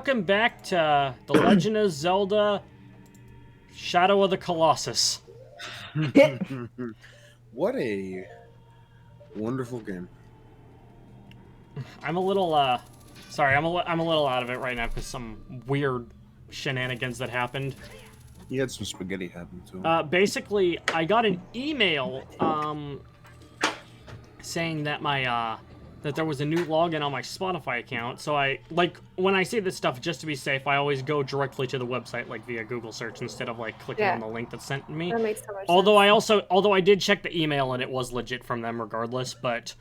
welcome back to The Legend of Zelda Shadow of the Colossus. What a wonderful game. I'm a little, sorry, I'm a little out of it right now because some weird shenanigans that happened. You had some spaghetti happen to him. Basically, I got an email, saying that my, that there was a new login on my Spotify account, so when I say this stuff, just to be safe, I always go directly to the website, like, via Google search, instead of, like, clicking on the link that's sent to me. That makes so much sense. Although I did check the email, and it was legit from them regardless, but,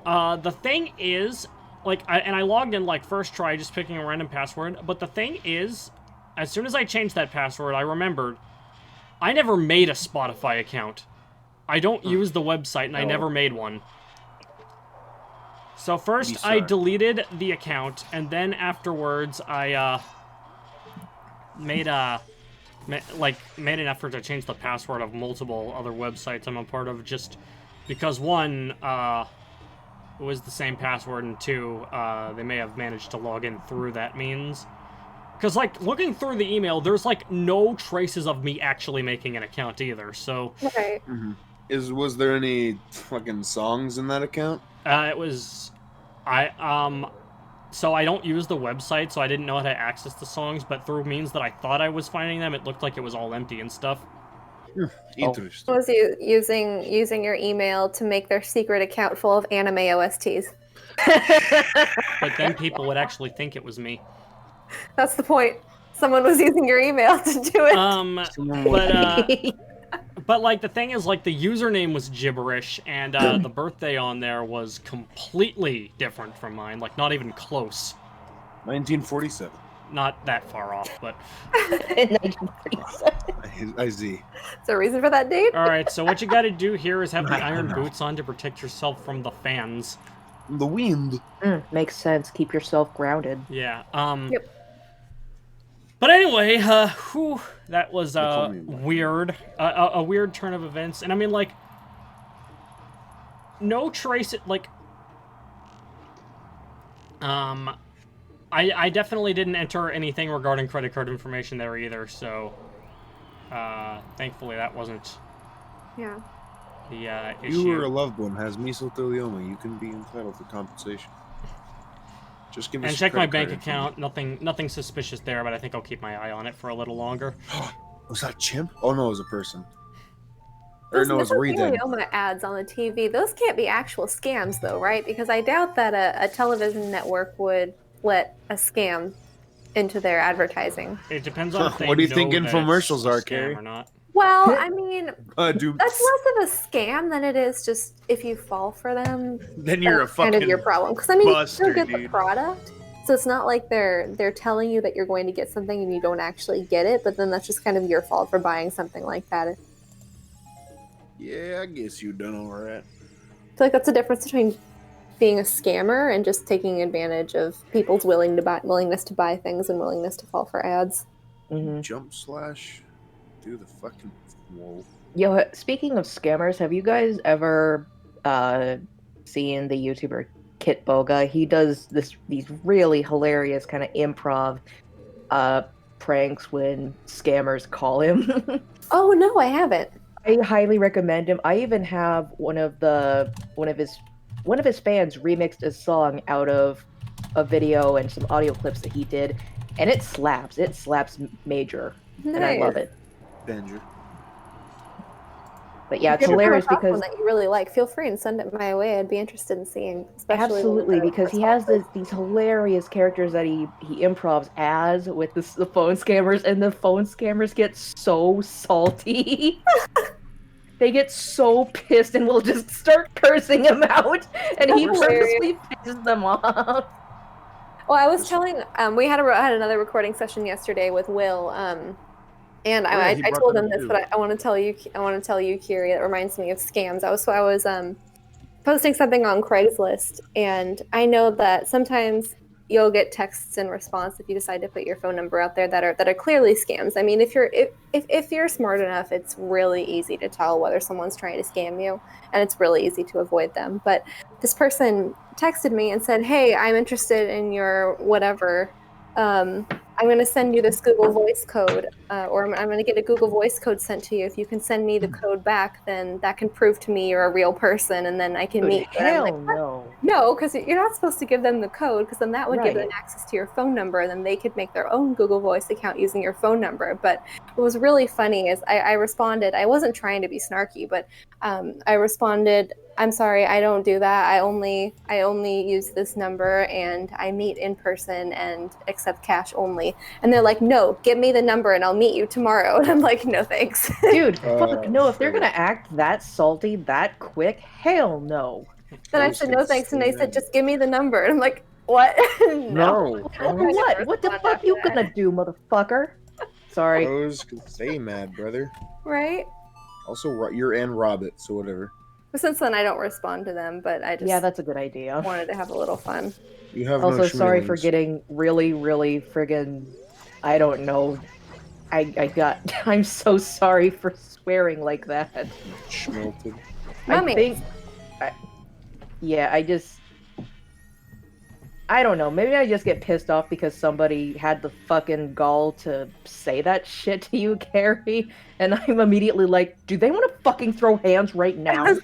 the thing is, like, I logged in, like, first try, just picking a random password, but the thing is, as soon as I changed that password, I remembered, I never made a Spotify account. I don't use the website, and I never made one. So first, I deleted the account, and then afterwards, I made an effort to change the password of multiple other websites I'm a part of, just because one, it was the same password, and two, they may have managed to log in through that means. Because, like, looking through the email, there's, like, no traces of me actually making an account either, so... Okay. Mm-hmm. Was there any fucking songs in that account? It was... So I don't use the website, so I didn't know how to access the songs, but through means that I thought I was finding them, it looked like it was all empty and stuff. Interesting. Was you using your email to make their secret account full of anime OSTs? But then people would actually think it was me. That's the point. Someone was using your email to do it. But like, the thing is, like, the username was gibberish, and the birthday on there was completely different from mine. Like, not even close. 1947. Not that far off, but... 1947. I see. Is there a reason for that date? Alright, so what you gotta do here is have the iron boots on to protect yourself from the fans. The wind. Makes sense. Keep yourself grounded. Yeah, Yep. But anyway, that was, weird. A weird turn of events. And I mean, like, no trace, like, I definitely didn't enter anything regarding credit card information there either, so, thankfully that wasn't Yeah. the, issue. You or a loved one has mesothelioma, you can be entitled to compensation. Just give me and check my bank account. Nothing suspicious there, but I think I'll keep my eye on it for a little longer. Was that a chimp? Oh no, it was a person. Or no, it was Reading. Those ads on the TV. Those can't be actual scams, though, right? Because I doubt that a television network would let a scam into their advertising. It depends on if they what do you know think that infomercials are, it's a scam Carrie? or not. Well, I mean, that's Dude. less of a scam than it is just if you fall for them. Then you're a fucking kind of your problem. Because I mean, buster, you still get dude. the product, so it's not like they're telling you that you're going to get something and you don't actually get it. But then that's just kind of your fault for buying something like that. Yeah, I guess you done all right. I feel like that's the difference between being a scammer and just taking advantage of people's willingness to buy things and willingness to fall for ads. Mm-hmm. Jump slash, do the fucking whoa. Yo, speaking of scammers, have you guys ever seen the YouTuber Kit Boga? He does these really hilarious kind of improv pranks when scammers call him. Oh no, I haven't. I highly recommend him. I even have one of his fans remixed a song out of a video and some audio clips that he did, and it slaps. It slaps major, Nice. and I love it. Danger. But yeah, If it's you ever hilarious come across because one that you really like, feel free and send it my way. I'd be interested in seeing. Especially absolutely, because he has these hilarious characters that he improvs as with the phone scammers, and the phone scammers get so salty. They get so pissed and will just start cursing him out, and he purposely pisses them off. Well, I was telling, we had another recording session yesterday with Will, and I told him this, but I want to tell you, Kiri, it reminds me of scams. I was posting something on Craigslist, and I know that sometimes you'll get texts in response if you decide to put your phone number out there that are clearly scams. I mean, if you're smart enough, it's really easy to tell whether someone's trying to scam you, and it's really easy to avoid them. But this person texted me and said, "Hey, I'm interested in your whatever. I'm going to send you this Google Voice code, or I'm going to get a Google Voice code sent to you. If you can send me the code back, then that can prove to me you're a real person, and then I can meet you. Hell and I'm like, no. no, because you're not supposed to give them the code, because then that would give them Right. access to your phone number, and then they could make their own Google Voice account using your phone number. But what was really funny is I responded. I wasn't trying to be snarky, but I responded, I'm sorry, I don't do that. I only use this number, and I meet in person and accept cash only. And they're like, no, give me the number and I'll meet you tomorrow. And I'm like, no thanks. Dude, fuck no. If they're gonna act that salty that quick, hell no. Then I said no thanks, and they said just give me the number. And I'm like, what? No. What? What the fuck you gonna do, motherfucker? Sorry. I was gonna say mad, brother. Right? Also, you're Ann Robert, so whatever. But since then, I don't respond to them, but I just Yeah, that's a good idea. wanted to have a little fun. You have Also, no sorry for schmealings. getting really, really friggin'. I don't know. I'm so sorry for swearing like that. Schmelted. Mummy. I don't know. Maybe I just get pissed off because somebody had the fucking gall to say that shit to you, Carrie. And I'm immediately like, do they want to fucking throw hands right now?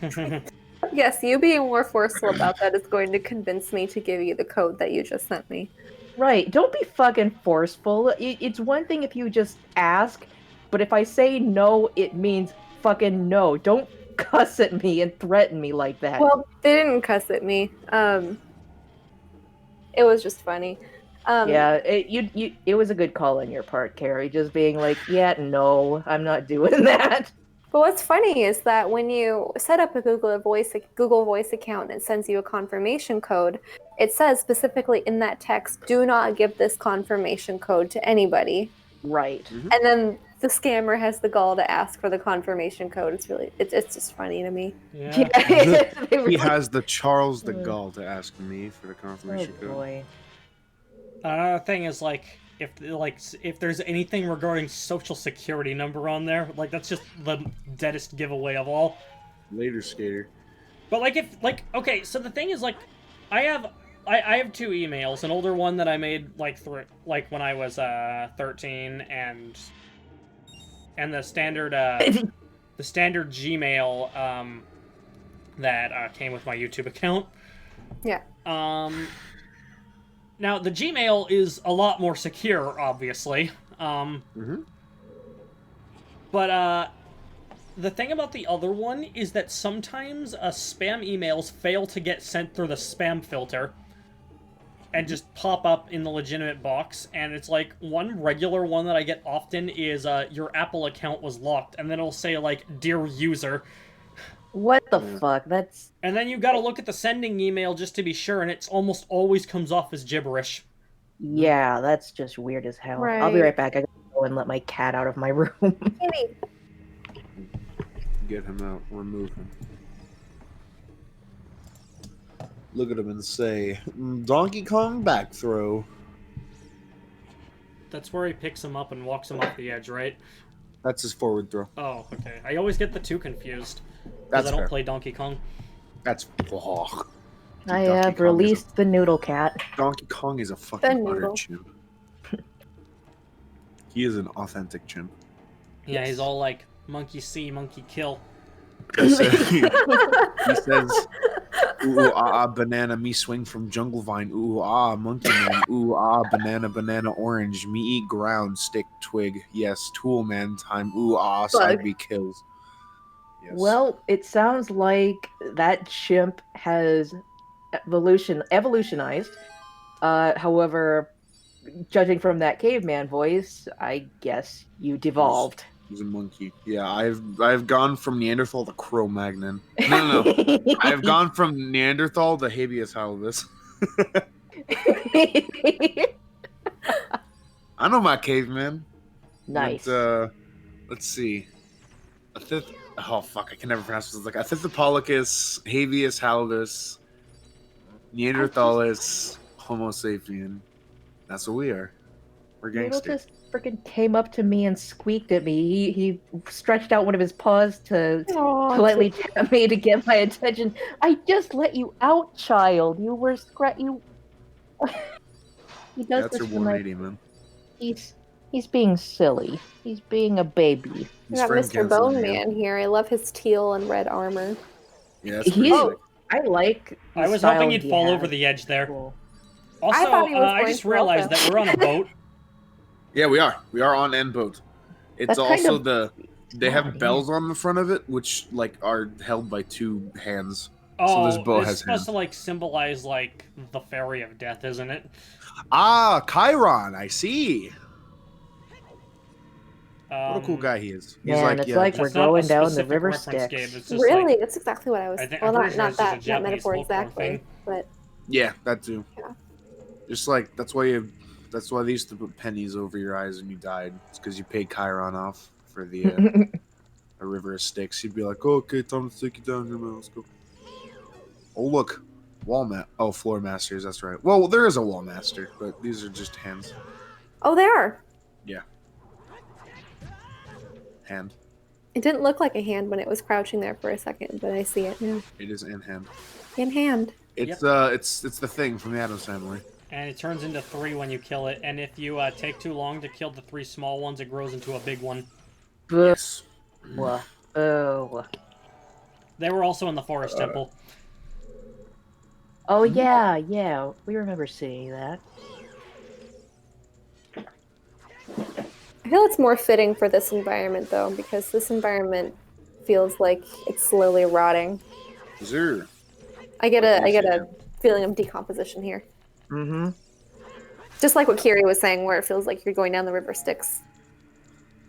Yes, you being more forceful about that is going to convince me to give you the code that you just sent me. Right. Don't be fucking forceful. It's one thing if you just ask, but if I say no, it means fucking no. Don't cuss at me and threaten me like that. Well, they didn't cuss at me. It was just funny. Yeah, it was a good call on your part, Carrie. Just being like, yeah, no, I'm not doing that. But what's funny is that when you set up a Google Voice account and it sends you a confirmation code, it says specifically in that text, do not give this confirmation code to anybody. Right. Mm-hmm. And then the scammer has the gall to ask for the confirmation code. It's just funny to me. Yeah. He has the Charles de Gaulle to ask me for the confirmation Oh code. boy. Another thing is if there's anything regarding social security number on there, like that's just the deadest giveaway of all. Later, skater. But okay, so the thing is I have two emails, an older one that I made when I was 13 and the standard Gmail that came with my YouTube account. Yeah. Now, the Gmail is a lot more secure, obviously. But the thing about the other one is that sometimes spam emails fail to get sent through the spam filter and just pop up in the legitimate box. And it's like, one regular one that I get often is your Apple account was locked, and then it'll say, dear user. What the fuck? That's... And then you gotta look at the sending email just to be sure, and it almost always comes off as gibberish. Yeah, that's just weird as hell. Right. I'll be right back. I gotta go and let my cat out of my room. Kitty. Get him out. Remove him. Look at him and say, Donkey Kong back throw. That's where he picks him up and walks him off the edge, right? That's his forward throw. Oh, okay. I always get the two confused. That's Because I don't fair. play Donkey Kong. That's... Oh. I Donkey have Kong is released the noodle cat. Donkey Kong is a The fucking butter noodle. chimp. He is an authentic chimp. Yeah, he's all like, monkey see, monkey kill. He says, ooh, ah, ah, banana, me swing from jungle vine. Ooh, ah, monkey man. Ooh, ah, banana, banana, orange. Me eat ground, stick, twig. Yes, tool man time. Ooh, ah, side B kills. Yes. Well, it sounds like that chimp has evolutionized. However, judging from that caveman voice, I guess you devolved. He's a monkey. Yeah, I've gone from Neanderthal to Cro-Magnon. No. I've gone from Neanderthal to habeas halibus. I know my caveman. Nice. But, let's see. Oh fuck! I can never pronounce this. Like Ethithopollicus, habeas halibus, Neanderthalis, Homo sapien. That's what we are. We're Noodle gangsters. just freaking came up to me and squeaked at me. He stretched out one of his paws to politely tap me to get my attention. I just let you out, child. You were He does That's this your when, like, 180, man. he's being silly. He's being a baby. We He's got frame Mr. canceling Bone again. Man here. I love his teal and red armor. Yeah, that's pretty sick. I like. The I was style hoping you'd he fall has. over the edge there. Cool. Also, I thought he was I going just to realized also. that we're on a boat. Yeah, we are. We are on end boat. It's That's kind also of they have odd, bells on the front of it, which like are held by 2 hands. Oh, this boat it's has supposed hands. to like symbolize like the fairy of death, isn't it? Ah, Chiron. I see. What a cool Um, guy he is. He's Man, like, it's yeah, like just- we're That's not a going down the specific river reference, Gabe. Styx. It's just Really? like, That's exactly what I was. I'm Well, pretty not sure that it's just a that Japanese metaphor folklore exactly, thing. but yeah, that too. Yeah. Just like that's why they used to put pennies over your eyes when you died. It's because you paid Chiron off for the a river of Styx. He'd be like, oh, okay, time to take you down here, man. Let's go. Oh look, floor masters. That's right. Well, there is a wall master, but these are just hands. oh, they are. Hand. It didn't look like a hand when it was crouching there for a second, but I see it now. It is in hand. In hand. It's it's the thing from the Addams Family. And it turns into 3 when you kill it. And if you take too long to kill the 3 small ones, it grows into a big one. Yes. Oh. They were also in the forest temple. Oh yeah. We remember seeing that. I feel it's more fitting for this environment though, because this environment feels like it's slowly rotting. Sure. I get a feeling of decomposition here. Mm-hmm. Just like what Kiri was saying, where it feels like you're going down the river Styx.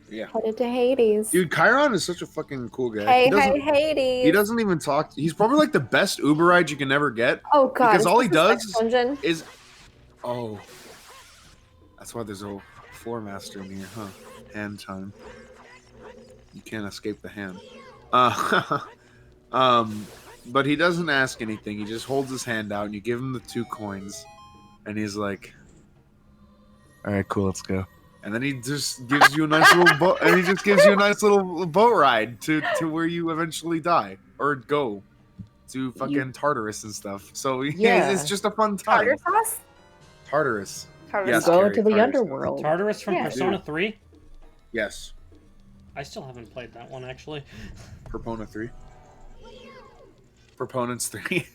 Yeah. Headed to Hades. Dude, Chiron is such a fucking cool guy. Hey, Hades. He doesn't even talk. He's probably like the best Uber ride you can ever get. Oh god. Because all he is this does sex dungeon? is. Oh. That's why there's a floor master in here, huh? Hand time. You can't escape the hand. But he doesn't ask anything. He just holds his hand out, and you give him the 2 coins, and he's like, "All right, cool, let's go." And then he just gives you a nice little boat, and he just gives you a nice little boat ride to where you eventually die or go to fucking Tartarus and stuff. So yeah, it's just a fun time. Tartar sauce? Tartarus. Tartar Yes, sauce. Go Carrie, to the Tartarus. underworld. Tartarus from Yeah. Persona 3? Yes. I still haven't played that one, actually. Propona 3. Proponents 3.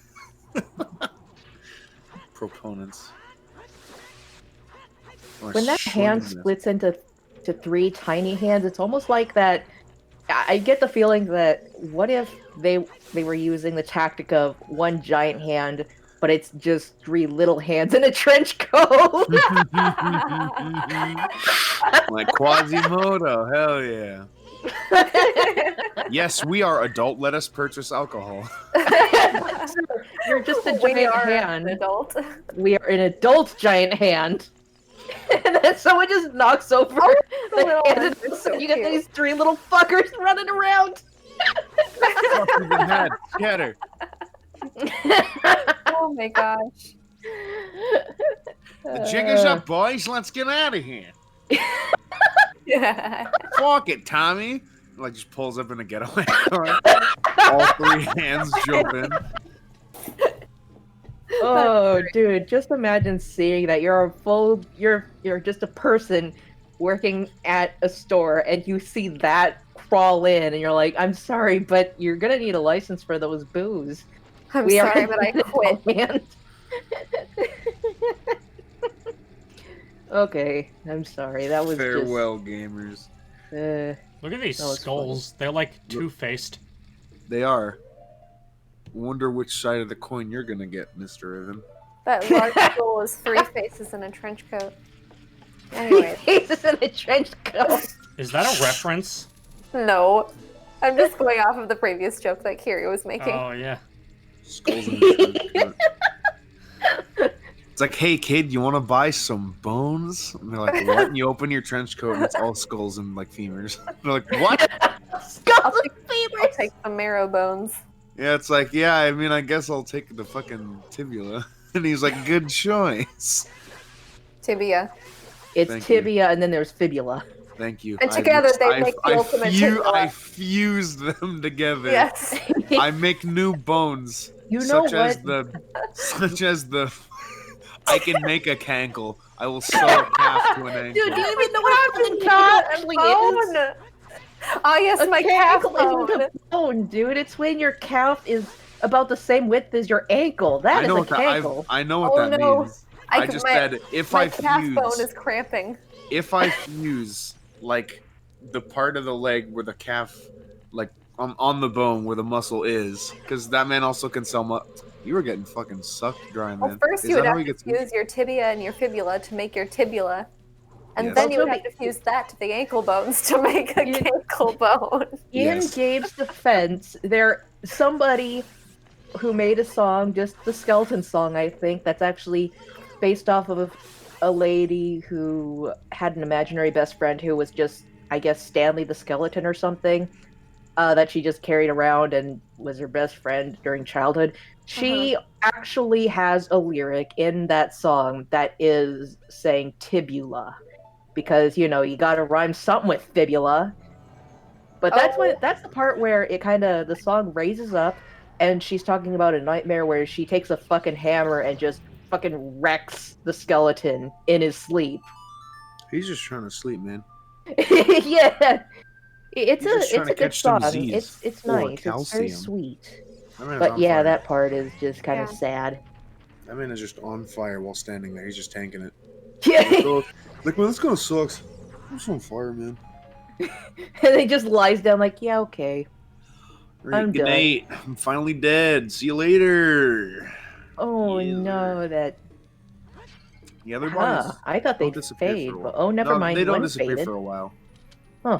Proponents. When that hand splits into 3 tiny hands, it's almost like that. I get the feeling that what if they were using the tactic of 1 giant hand, but it's just 3 little hands in a trench coat. Like Quasimodo, hell yeah. Yes, we are adult. Let us purchase alcohol. You're just a We giant are hand. an adult. We are an adult giant hand. And then someone just knocks over the little hand, ones and are so you get cute. these 3 little fuckers running around. Fuck you in the head. Scatter. Oh my gosh. The jig is up, boys. Let's get out of here. Yeah. Fuck it, Tommy. Like, just pulls up in a getaway car. All 3 hands jump in. Oh, dude, just imagine seeing that you're just a person working at a store and you see that crawl in and you're like, I'm sorry, but you're gonna need a license for those booze. I'm We are sorry, but I quit. Man. Okay, I'm sorry. That was Farewell, gamers. Look at these That was skulls. They're like two-faced. They are. Wonder which side of the coin you're gonna get, Mr. Ivan. That large skull is 3 faces in a trench coat. Anyway, Faces in a trench coat. Is that a reference? no. I'm just going off of the previous joke that Kiri was making. Oh, yeah. Skulls in the trench coat. It's like, hey kid, you want to buy some bones? And they're like, what? And you open your trench coat and it's all skulls and like femurs. They're like, what? Skulls and I'll take the marrow bones. Yeah, it's like, yeah, I mean, I guess I'll take the fucking tibula. And he's like, good choice. Tibia. It's Thank you. tibia and then there's fibula. Thank you. And together they make the ultimate tibula. I fused them together. Yes. I make new bones. You know such what? Such as the I can make a cankle. I will sew a calf to an ankle. Dude, do you even know what a fucking calf actually is? Oh yes, my calf bone. Isn't a bone, dude. It's when your calf is about the same width as your ankle. That is a cankle. I know what that means. I just said if I fuse. My calf bone is cramping. If I fuse like the part of the leg where the calf, like on the bone where the muscle is, because that man also can sell. You were getting fucking sucked dry, man. Well, first you would have to fuse your tibia and your fibula to make your tibula. And then you would have to fuse that to the ankle bones to make a ankle bone. In Gabe's defense, somebody who made a song, just the skeleton song, I think, that's actually based off of a lady who had an imaginary best friend who was just, I guess, Stanley the skeleton or something, that she just carried around and was her best friend during childhood. She actually has a lyric in that song that is saying tibula. Because, you gotta rhyme something with fibula. But that's the part where the song raises up, and she's talking about a nightmare where she takes a fucking hammer and just fucking wrecks the skeleton in his sleep. He's just trying to sleep, man. Yeah. It's a good song. It's nice. Calcium. It's very sweet. But yeah, that part is just kind of sad. That man is just on fire while standing there. He's just tanking it. Yeah. Like, man, this kind of sucks. I'm just on fire, man. And he just lies down like, yeah, okay. Right, I'm good done. night. I'm finally dead. See you later. Oh no, that. Yeah, their bodies. I thought they'd fade, but never mind. They don't One disappear faded. for a while. Huh.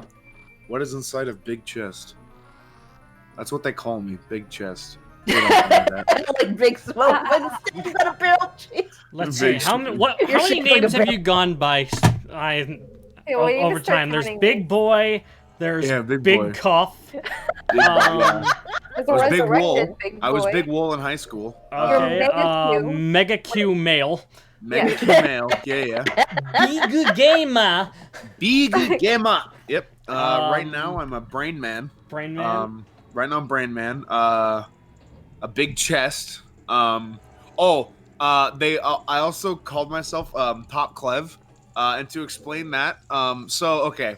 What is inside of Big Chest? That's what they call me, Big Chest. They don't call me that. Like Big Smoke, but instead of a barrel chase. Let's see. How many names have you gone by over time? There's Big Boy. There's Big Cuff. I was Big Wool. I was Big Wool in high school. Okay. Mega Q Male. Mega Q Male. Yeah. Big Gamer. Big Gamer. Yep. Right now I'm a Brain Man. Brain Man. Right now I'm Brain Man. A big chest. I also called myself Top Clev. And to explain that, okay.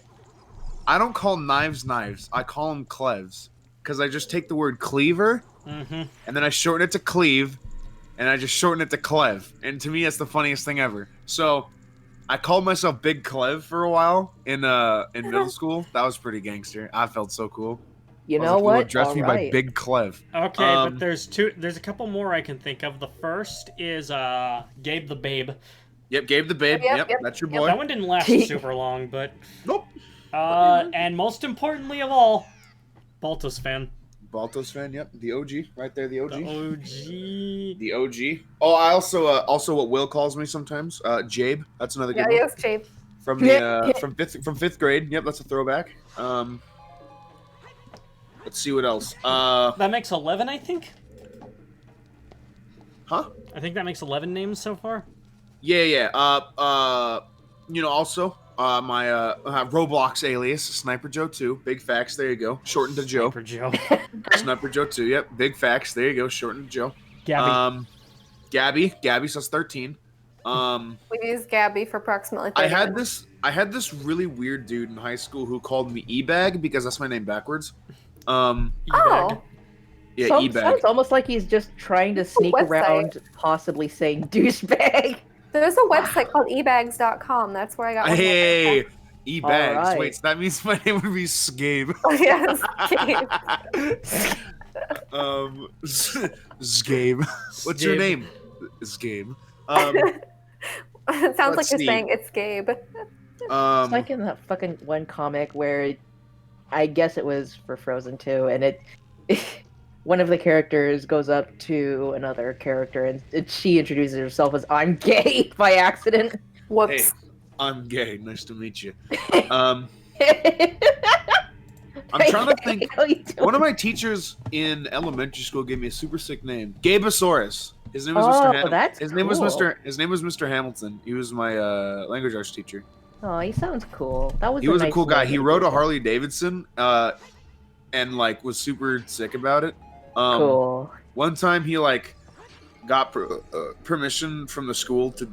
I don't call knives. I call them clevs. Because I just take the word cleaver, and then I shorten it to cleave, and I just shorten it to Clev. And to me, that's the funniest thing ever. So, I called myself Big Clev for a while in middle school. That was pretty gangster. I felt so cool. You know what? Address me by Big Clev. Okay, but there's a couple more I can think of. The first is Gabe the Babe. Yep, Gabe the Babe. Yep, that's your boy. That one didn't last super long, but... Nope. And most importantly of all, Baltos fan. Baltos fan, yep. The OG, right there, the OG. The OG. Oh, I also what Will calls me sometimes, Jabe. That's another good one. Yes, Jabe. From from fifth grade. Yep, that's a throwback. Let's see what else. That makes 11, I think. Huh? I think that makes 11 names so far. Yeah. Also, my Roblox alias, Sniper Joe 2. Big facts, there you go. Shortened to Joe. Sniper Joe. Sniper Joe 2, yep. Big facts, there you go. Shortened to Joe. Gabby. Gabby, so that's 13. We used Gabby for approximately 30 minutes. I had this really weird dude in high school who called me E-Bag because that's my name backwards. E-Bag. Yeah, E-Bag. Sounds almost like he's just trying to sneak around, possibly saying douchebag. There's a website called ebags.com. That's where I got. Hey, E-Bags. Right. Wait, so that means my name would be Sgabe. Yes, Sgabe. What's your name? Sgabe. It sounds like you're saying it's Gabe. It's like in that fucking one comic where I guess it was for Frozen 2, and one of the characters goes up to another character, and she introduces herself as "I'm gay" by accident. Whoops. Hey, I'm gay. Nice to meet you. I'm trying to think. One of my teachers in elementary school gave me a super sick name, Gabesaurus. His name was Mr. His name was Mr. Hamilton. He was my language arts teacher. Oh, he sounds cool. He was a cool guy. He rode a Harley Davidson, and was super sick about it. Cool. One time he got permission from the school to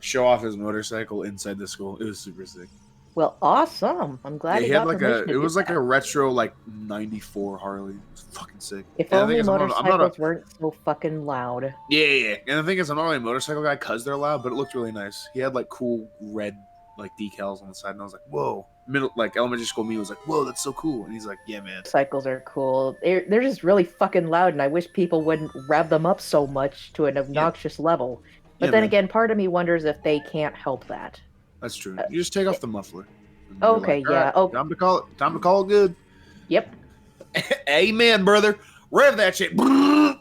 show off his motorcycle inside the school. It was super sick. Well, awesome. I'm glad He he had got like permission a. to It do was like that. a retro like '94 Harley. It was fucking sick. If And the only thing is, I'm motorcycles weren't so fucking loud. Yeah. And the thing is, I'm not really a motorcycle guy because they're loud, but it looked really nice. He had like cool red like decals on the side, and I was like, whoa. Middle like elementary school me was like, whoa, that's so cool. And he's like, yeah, man. Cycles are cool. They're just really fucking loud, and I wish people wouldn't rev them up so much to an obnoxious level. But Yeah, then man. again, part of me wonders if they can't help that. That's true. You just take off the muffler. And you're Okay, like, "All yeah. right, Oh, time to call it. Time to call it good. yep. Amen, brother. Rev that shit. No,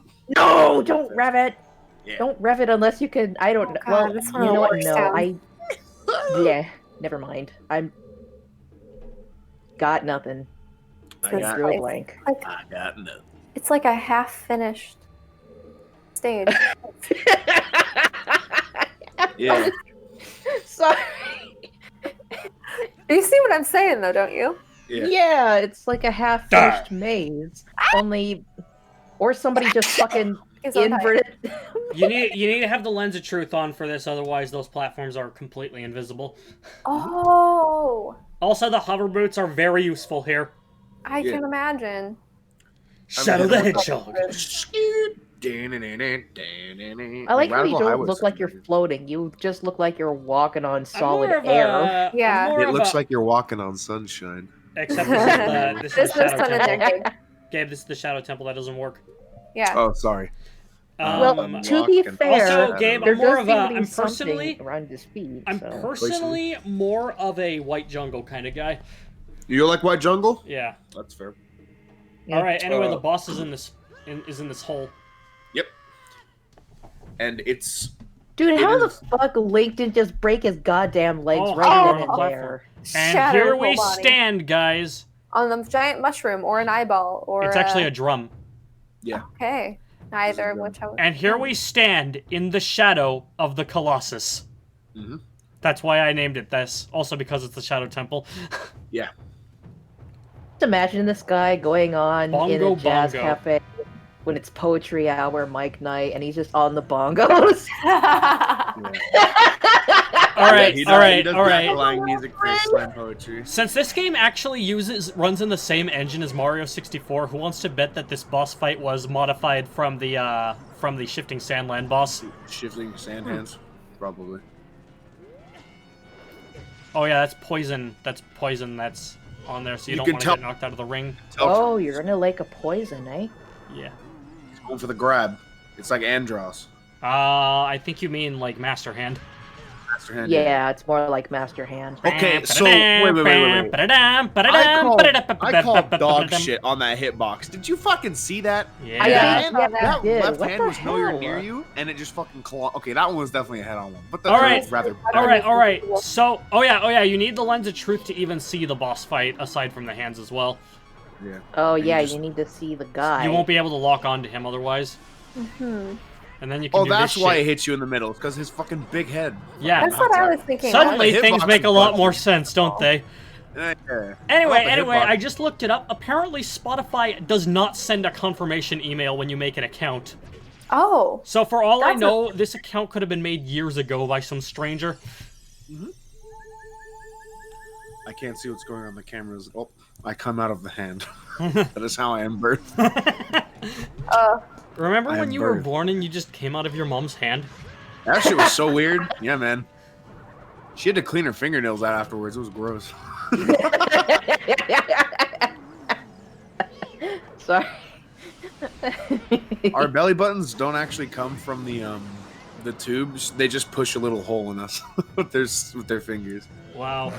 don't rev it. Yeah. Don't rev it unless you can. I don't know. God, Well, that's you one of the know what? worst No, sounds. yeah. Never mind. I'm got nothing. I This got, Drew a place. blank. Like, I got nothing. it's like a half-finished stage. Yeah. Sorry. You see what I'm saying, though, don't you? Yeah. Yeah, it's like a half-finished maze. Only, or somebody just fucking It's okay. inverted. You need to have the lens of truth on for this, otherwise those platforms are completely invisible. Oh, Also, the hover boots are very useful here. I Yeah. can imagine. Shadow the Hedgehog. I like how you Radical don't Highway look like you're Simulator. floating. You just look like you're walking on I'm solid more of air. a- I'm Yeah. more It of looks a- like you're walking on sunshine. Except this is There's the no Shadow sun in there, Temple. Gabe. Gabe, this is the Shadow Temple. That doesn't work. Yeah. Oh, sorry. Well, Um, to be Walking on fair, Also, shadow. Gabe, there I'm more does of seem a. to be I'm something personally. around his feet. I'm so. personally more of a White Jungle kind of guy. You like White Jungle? Yeah. That's fair. Yeah. All right. Anyway, Uh, the boss is in this hole. Yep. And it's Dude, It how the is- fuck Link didn't just break his goddamn legs Oh, right how then and platform. there? And Shatter here his we whole body. stand, guys. On the giant mushroom or an eyeball or. It's actually a drum. Okay. Neither of drum. which I would. And here we stand in the shadow of the Colossus. Mhm. That's why I named it this. Also because it's the Shadow Temple. yeah. Just imagine this guy going on in Bongo a jazz bongo. cafe when it's poetry hour, Mike night, and he's just on the bongos. All right, He all right, does all right. backline music for slam poetry. Since this game actually runs in the same engine as Mario 64, who wants to bet that this boss fight was modified from the shifting sandland boss? Shifting sand hands, probably. Oh yeah, that's poison. That's poison. That's on there, so you You don't can want to tell- get knocked out of the ring. Oh, you're in a lake of poison, eh? Yeah. He's going for the grab. It's like Andros. I think you mean like Master Hand. Master hand. Yeah, it's more like Master Hand. Okay, so wait. I called dog shit on that hitbox. Did you fucking see that? Yeah. I Yeah. did, That, yeah, that did. left What hand the was nowhere hell? near you, and it just fucking Okay, that one was definitely a head-on one. But the All right. was rather. All right. So, oh yeah. You need the lens of truth to even see the boss fight, aside from the hands as well. Yeah. Oh And you yeah, just- you need to see the guy. You won't be able to lock onto him otherwise. Mhm. And then you can Oh, do that's this why it shit. hit you in the middle. It's because his fucking big head. Yeah. That's what I was thinking. Suddenly the things hitbox make a is lot busted. more sense, don't they? Yeah. Anyway, the hitbox. I just looked it up. Apparently, Spotify does not send a confirmation email when you make an account. Oh. So for all I That's know, this account could have been made years ago by some stranger. I can't see what's going on the cameras. Oh, I come out of the hand. That is how I am birthed. Remember I when am you were birthed. born and you just came out of your mom's hand? That shit was so weird. Yeah, man. She had to clean her fingernails out afterwards. It was gross. Sorry. Our belly buttons don't actually come from the tubes. They just push a little hole in us with their fingers. Wow.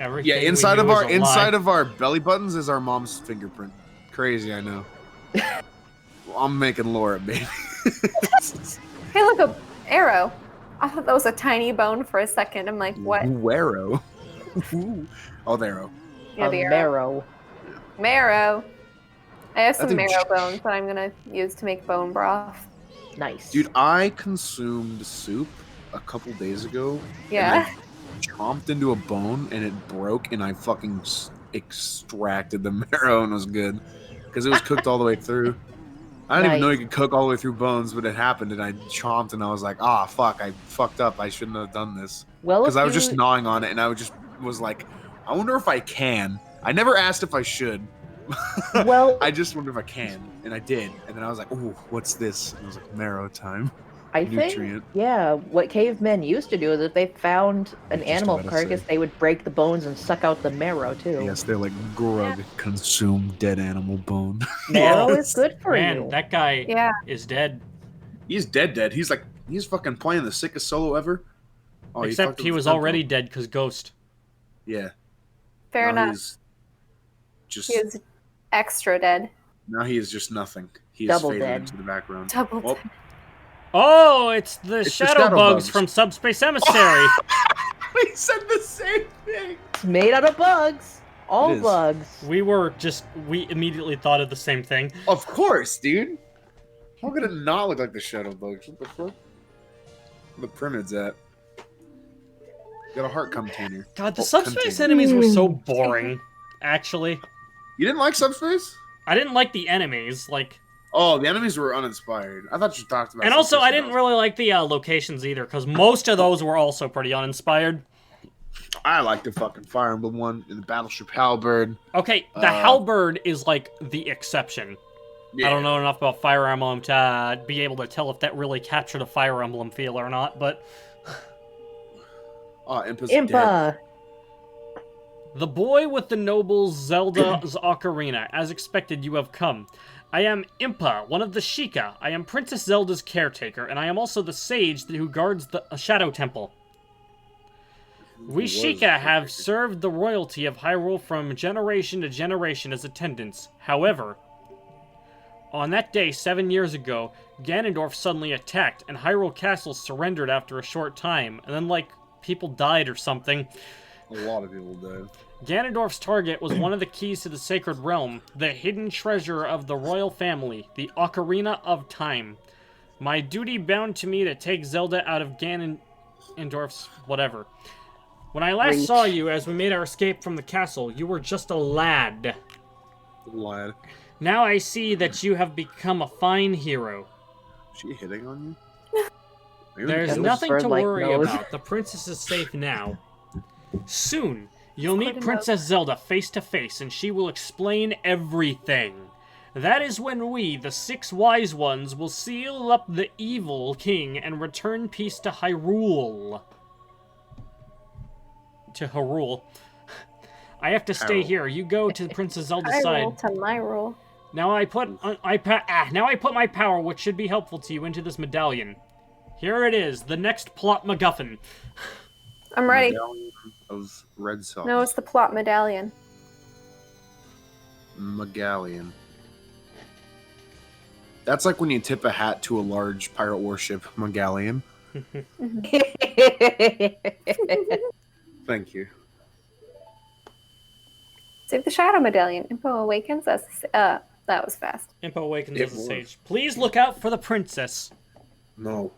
Everything Yeah, we inside knew of was a lie. our belly buttons is our mom's fingerprint. Crazy, I know. Well, I'm making Laura, baby. Hey, look, a arrow. I thought that was a tiny bone for a second. I'm like, what? Guero. Oh, there. Yeah, A the arrow. marrow. Marrow. I have some think- marrow bones that I'm gonna use to make bone broth. Nice. Dude, I consumed soup a couple days ago. Yeah. And I chomped into a bone and it broke, and I fucking extracted the marrow and it was good because it was cooked all the way through. I didn't even know you could cook all the way through bones, but it happened, and I chomped, and I was like, ah, fuck, I fucked up. I shouldn't have done this. Well, because I was just gnawing on it, and I was like, I wonder if I can. I never asked if I should. Well, I just wonder if I can, and I did. And then I was like, ooh, what's this? And I was like, marrow time. I think, yeah, what cavemen used to do is if they found an animal carcass, they would break the bones and suck out the marrow, too. Yes, they're like, grug, consume dead animal bone. Marrow is good for you. Man, that guy is dead. He's dead. He's fucking playing the sickest solo ever. Oh, except he was already dead because Ghost. Yeah. Fair enough. He is extra dead. Now he is just nothing. He is Double faded dead. into the background. Double dead. Oh, it's the shadow bugs from Subspace Emissary. We said the same thing. It's made out of bugs. All bugs. We immediately thought of the same thing. Of course, dude. How could it not look like the shadow bugs? What the fuck? Where the pyramids at? Got a heart container. God, the Subspace enemies were so boring, actually. You didn't like Subspace? I didn't like the enemies, like... Oh, the enemies were uninspired. I thought you talked about. And also, I didn't really like the locations either, because most of those were also pretty uninspired. I like the fucking Fire Emblem one in the Battleship Halberd. Okay, the Halberd is like the exception. Yeah. I don't know enough about Fire Emblem to be able to tell if that really captured a Fire Emblem feel or not, but... Oh, Impa's Impa! Dead. The boy with the noble Zelda's Ocarina. As expected, you have come. I am Impa, one of the Sheikah. I am Princess Zelda's caretaker, and I am also the sage who guards the Shadow Temple. We Sheikah have served the royalty of Hyrule from generation to generation as attendants. However, on that day 7 years ago, Ganondorf suddenly attacked, and Hyrule Castle surrendered after a short time, and then, like, people died or something. A lot of people died. Ganondorf's target was one of the keys to the Sacred Realm, the hidden treasure of the royal family, the Ocarina of Time. My duty bound to me to take Zelda out of Ganondorf's whatever. When I last saw you as we made our escape from the castle, you were just a lad. Lad. Now I see that you have become a fine hero. Is she hitting on you? There's nothing to worry about. The princess is safe now. Soon, you'll meet Princess Zelda face to face, and she will explain everything. That is when we, the 6 wise ones, will seal up the evil king and return peace to Hyrule. I have to stay here. You go to Princess Zelda's side. To my rule. Now I put my power, which should be helpful to you, into this medallion. Here it is, the next plot MacGuffin. I'm ready. Medallion of red sauce. No, it's the plot medallion. Megallion. That's like when you tip a hat to a large pirate warship, Megallion. Thank you. Save the shadow medallion. Impa awakens. That was fast. Impa awakens as a sage. Please look out for the princess. No.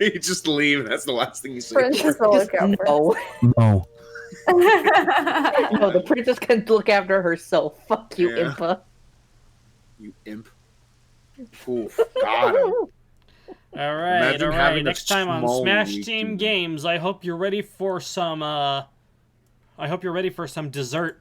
You just leave. That's the last thing you say. Princess will look out for No. No, the princess can look after herself. Fuck you, Impa. You imp. Oof, got him. All right. Next time on Smash Team Games, I hope you're ready for some. I hope you're ready for some dessert.